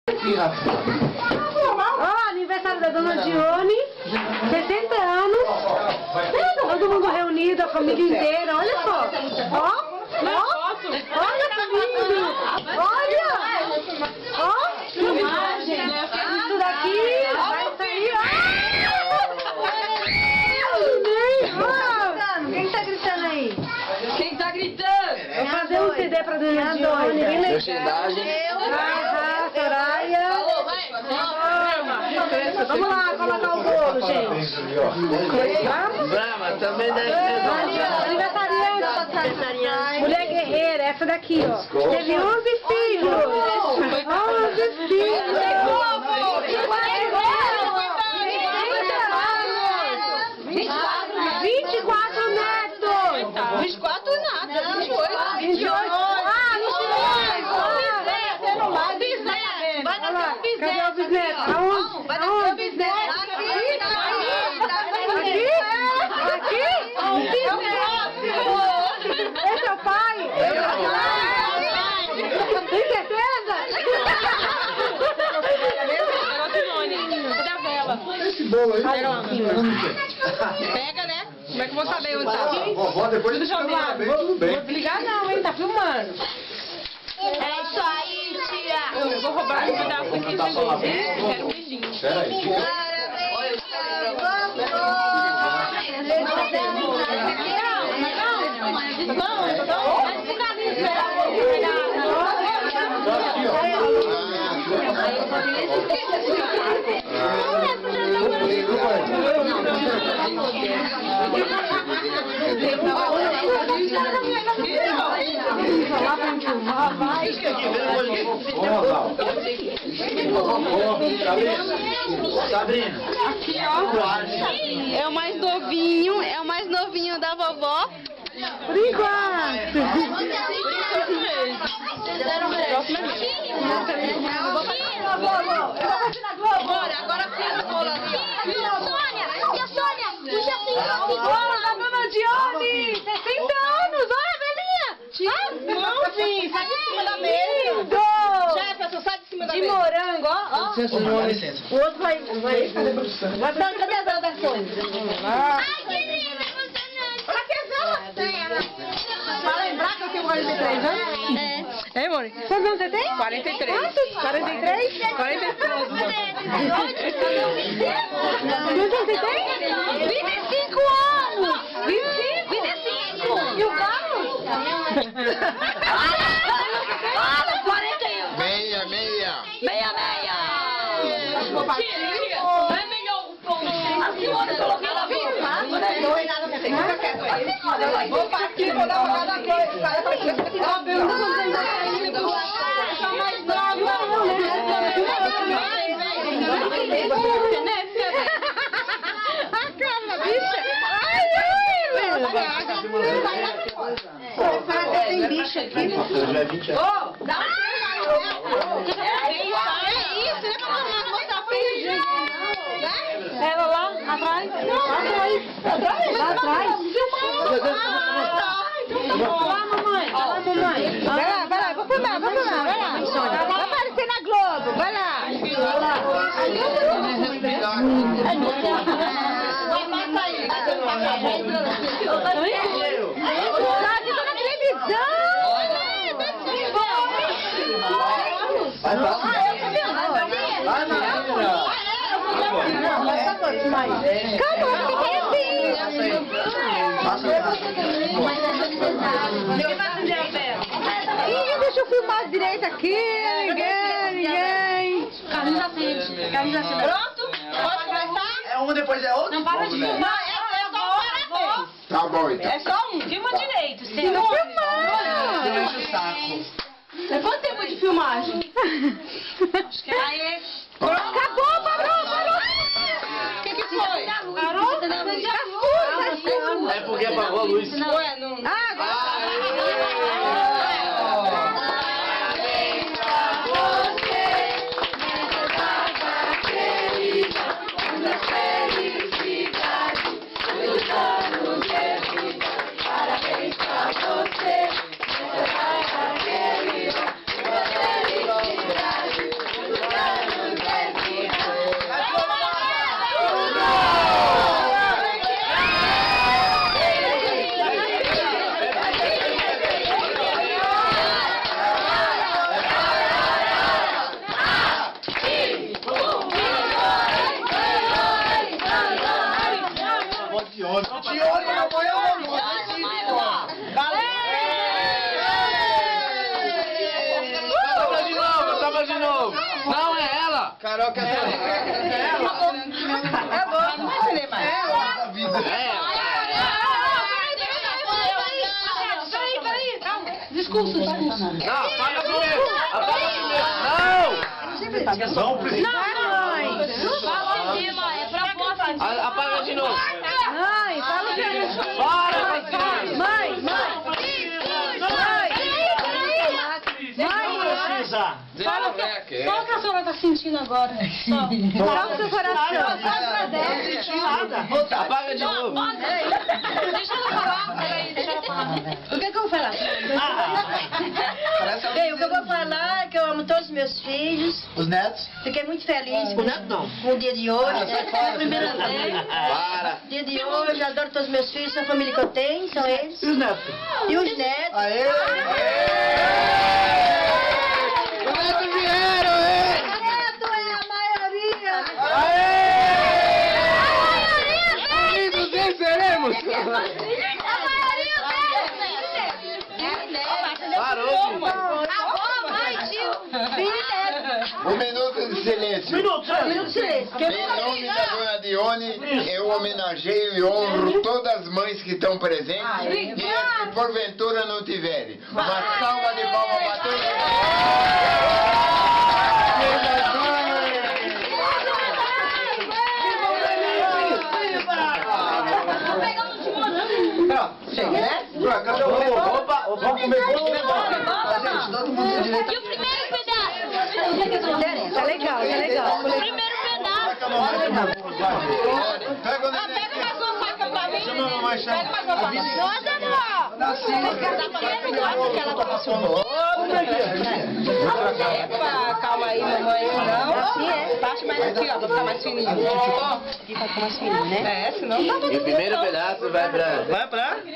Ó, aniversário da dona Dione, 60 anos. Todo mundo reunido, a família inteira. Olha só. Ó. Olha que lindo. Olha. Ó. Isso daqui vai sair. Quem tá gritando aí? Quem tá gritando? Vou fazer um CD pra dona Dione. Bem legal. Soraya. Vamos lá colocar o bolo, gente. Brama, também deve ser. Aniversariante. Mulher guerreira, essa daqui, ó. Teve 11 filhos. 11 filhos. 24 netos. 24 nada, 28. 28. Ah, não sei. Cadê o bisneto? Aonde? Aonde? Aqui? Esse é o pai? Tem certeza? Cadê a vela? Esse bolo aí. Pega, né? Como é que eu vou saber onde tá? Vovó, depois de filmar bem, tudo bem. Vou desligar não, hein? Tá filmando. É isso aí, tia. Eu vou roubar um pedaço aqui de novo. Eu quero um beijinho. Peraí. Sabrina. Aqui, ó. É o mais novinho da vovó. Por enquanto. Bora, agora faz a bola. E a Sônia? Puxa assim, Olha, a dona Dione, 60 anos, olha a velhinha. Mãozinho, sai de cima da mesa. Lindo. Jefferson, sai de cima da De mesa. morango, ó. Licença. O outro vai cadê a produção? Cadê as outras coisas? Ai, que linda, emocionante. Pra que Pra lembrar que eu tenho 43 anos? É, amor? Quantos anos você tem? 43. Quantos? 43? 43. Quantos anos você tem? 25 anos! 25? 25! E o Carlos? Olha, 41. Meia. Meia. É melhor o pão. A senhora colocou ela viu? Não é nada, fica quieto aí. Vou partir, vou dar uma cada coisa. Mais nova. A cara, bicha! Ai, tem bicho aqui. Já é 20 anos. Dá é isso, né? Pra mostrar feio. Ela lá, atrás. Lá atrás. Lá, mamãe. Vai lá, vou filmar, vai lá. Vai aparecer na Globo, vai lá. Tá na televisão. Calma, fica assim. Deixa eu filmar direito aqui. Ninguém. Carlinhos acende. Pronto? Pode começar? É um, depois é outro? Não para de filmar, é só um parabéns. Tá bom, então. É só um, filma direito. Fica filmando. Deixa o saco. Quanto tempo de filmagem? Aí. Acabou, parou. O que foi? Parou? Tá escuro. É porque apagou a luz. Ué, não. Parabéns pra você, Carol quer ser. É bom, não vai ser mais. Peraí, calma. Discurso. Não, apaga primeiro. Apaga primeiro. Não precisa. Fala em cima, é pra posse. Apaga de novo. Mãe, fala pra mim. Mãe. Fala o que a senhora tá sentindo agora. Fala o seu coração. Apaga de novo. Deixa ela falar. Deixa ela falar. O que eu vou falar? Bem, o que eu vou falar é que eu amo todos os meus filhos. Os netos? Fiquei muito feliz com Não. o dia de hoje, né? É a primeira vez. Para. Dia de hoje, eu adoro todos os meus filhos, são a família que eu tenho, são eles. E os netos? E os netos. Aê! Os netos vieram, hein? Neto é a maioria. Aê! Unidos venceremos! Parou, Um minuto de silêncio. Minuto de silêncio. Em nome da dona Dione, eu homenageio e honro todas as mães que estão presentes e as que porventura não tiverem. Uma salva de palmas para todos. Vamos comer bolo. Todo mundo de direito. E o primeiro pedaço? Tá legal. O primeiro pedaço. Pega o Pega mais uma faca pra mim. Chama a mamãe, chama. Pega mais uma faca. Nossa, amor. Dá pra ver que ela tá passando. Calma aí, mamãe. Não, assim é. Parte mais aqui, ó, pra ficar mais fininho. Aqui pra ficar mais fininho, né? É, senão tá tudo E o primeiro pedaço vai pra... Primeiro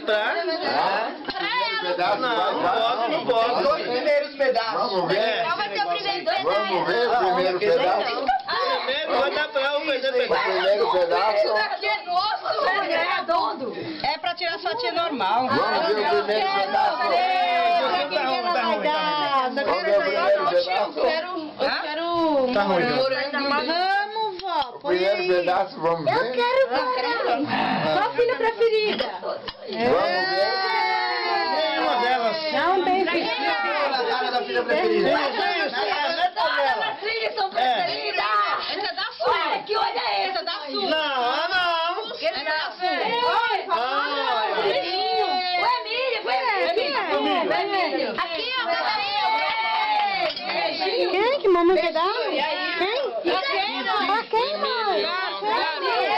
pedaço, Não pode. Dois primeiros pedaços. Vamos ver. Qual vai ser o primeiro pedaço? Vamos ver o primeiro pedaço. Vai dar pra o primeiro O primeiro pedaço. É redondo. É pra tirar sua tia normal. Vamos ver o primeiro pedaço. Vamos ver o primeiro pedaço. Tá ruim. Vamos, vó. O primeiro pedaço, vamos ver. Qual filha preferida? Vamos ver. Uma delas. Não tem filha. Na cara da filha preferida. Todas as filhas são preferidas. Essa é da sua. Que olha é essa? Da sua. Não. Essa é da sua. Aqui, ó, Quem que mamãe vai dar? Quem? Pra quem, mãe?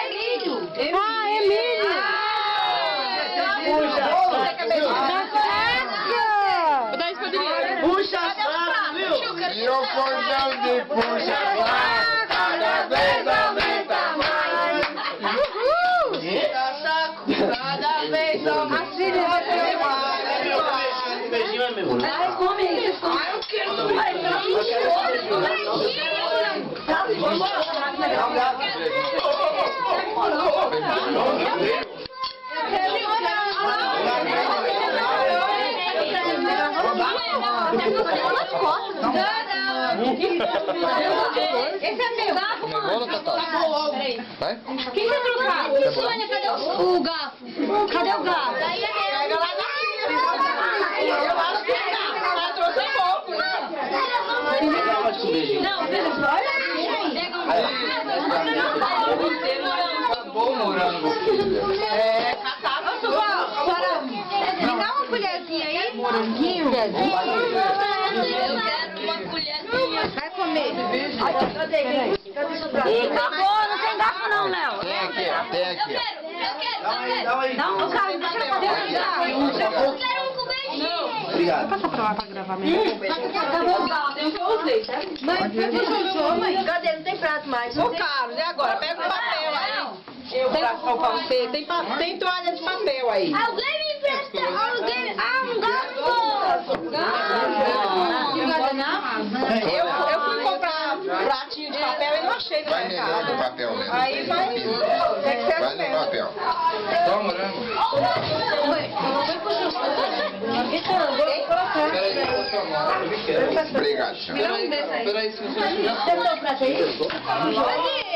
Emílio. Emílio. Puxa saco, viu? E o cordão de puxa cada vez aumenta mais. Puxa saco, cada vez aumenta. As filhas vai ter Um beijinho é meu. Ai, come isso. Ai, eu quero mais. Esse é meu. Vai? Quem vai trocar? Sônia, cadê o garfo? Cadê o garfo? Daí pega lá na trouxe um pouco, né? Não, pega Bom morango, filha. Me dá uma colherzinha aí. Moranguinho. Eu quero uma colherzinha. Vai comer. Acabou, não tem garfo não, Léo. Tem aqui, ó. Tem aqui, ó. Eu quero. Dá aí. Não, cara, deixa eu fazer. Eu quero um com beijinho. Obrigado. Passa pra lá pra gravar mesmo. Acabou o garfo, eu usei, tá? Mãe, mãe. Cadê? Não tem prato mais. Ô, Carlos, e agora? Pega o papel aí. Eu pra você. Tem toalha de papel aí. Alguém me empresta. Alguém. Um garfo. Eu fui comprar pratinho de papel e não achei no Vai melhor no mercado. papel mesmo. Aí vai. Tem que ser Vai no mesmo. papel. Só morango. Então, vou colocar. Obrigado, senhor. Peraí, se você... Você tem um prato aí?